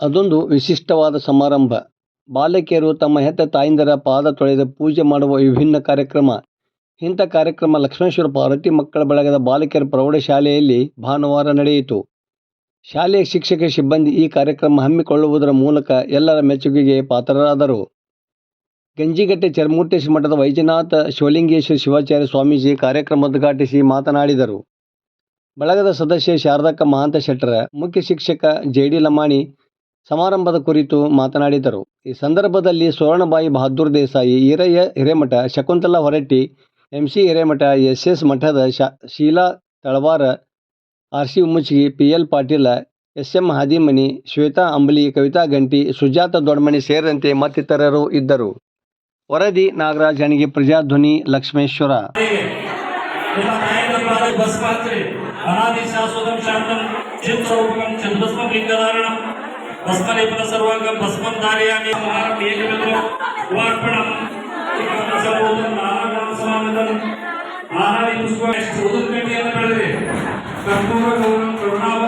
ಅದೊಂದು ವಿಶಿಷ್ಟವಾದ ಸಮಾರಂಭ. ಬಾಲಕಿಯರು ತಮ್ಮ ಹೆತ್ತ ತಾಯಂದಿರ ಪಾದ ತೊಳೆದು ಪೂಜೆ ಮಾಡುವ ವಿಭಿನ್ನ ಕಾರ್ಯಕ್ರಮ. ಇಂಥ ಕಾರ್ಯಕ್ರಮ ಲಕ್ಷ್ಮೇಶ್ವರ ಪಾರ್ವತಿ ಮಕ್ಕಳ ಬಳಗದ ಬಾಲಕಿಯರ ಪ್ರೌಢಶಾಲೆಯಲ್ಲಿ ಭಾನುವಾರ ನಡೆಯಿತು. ಶಾಲೆಯ ಶಿಕ್ಷಕ ಸಿಬ್ಬಂದಿ ಈ ಕಾರ್ಯಕ್ರಮ ಹಮ್ಮಿಕೊಳ್ಳುವುದರ ಮೂಲಕ ಎಲ್ಲರ ಮೆಚ್ಚುಗೆಗೆ ಪಾತ್ರರಾದರು. ಗಂಜಿಗಟ್ಟೆ ಚರಮೂರ್ತೇಶ್ವರ ಮಠದ ವೈಜನಾಥ ಶಿವಲಿಂಗೇಶ್ವರ ಶಿವಾಚಾರ್ಯ ಸ್ವಾಮೀಜಿ ಕಾರ್ಯಕ್ರಮ ಉದ್ಘಾಟಿಸಿ ಮಾತನಾಡಿದರು. ಬಳಗದ ಸದಸ್ಯೆ ಶಾರದಕ್ಕ ಮಹಾಂತ ಶೆಟ್ಟರ, ಮುಖ್ಯ ಶಿಕ್ಷಕ ಜೆ.ಡಿ. ಲಮಾಣಿ ಸಮಾರಂಭದ ಕುರಿತು ಮಾತನಾಡಿದರು. ಈ ಸಂದರ್ಭದಲ್ಲಿ ಸ್ವರ್ಣಬಾಯಿ ಬಹಾದ್ದೂರ್ ದೇಸಾಯಿ, ಈರಯ್ಯ ಹಿರೇಮಠ, ಶಕುಂತಲಾ ಹೊರಟ್ಟಿ, ಎಂ.ಸಿ. ಹಿರೇಮಠ, ಎಸ್.ಎಸ್. ಮಠದ ಶೀಲಾ ತಳವಾರ, ಆರ್.ಸಿ. ಉಮ್ಮಚ್ಗಿ, ಪಿ.ಎಲ್. ಪಾಟೀಲ, ಎಸ್.ಎಂ. ಹಾದಿಮನಿ, ಶ್ವೇತಾ ಅಂಬಲಿ, ಕವಿತಾ ಗಂಟಿ, ಸುಜಾತ ದೊಡ್ಮನಿ ಸೇರಿದಂತೆ ಮತ್ತಿತರರು ಇದ್ದರು. ವರದಿ ನಾಗರಾಜ್ ಹಣಗಿ, ಪ್ರಜಾಧ್ವನಿ, ಲಕ್ಷ್ಮೇಶ್ವರ. ಅನಾದಿ ಶಾಶ್ವತಂ ಶಾಂತಂ ಚಿತ್ಸೌಭಗಂ ಚಿದ್ಭಸ್ಮಂ ಲಿಂಗಧಾರಣಂ ಭಸ್ಮಲೇಪನ ಸರ್ವಾಂಗಂ ಭಸ್ಮಂ ಧಾರಯಾಮಿ ಮಹಾರಂ ಏಕಮೇವ ವಾರ್ಪಣಂ ಸರ್ವೋದಂ ನಾನಾಗಂ ಸಮಾನದಂ ಆಹಾರಿ ಪುಷ್ಪ ಉದುರ್ಗಟ್ಟಿಯನ್ನು ಬೆಳೆದಿದೆ ಕರ್ಪೂರ ಗೌರಂ ಕರುಣಾವ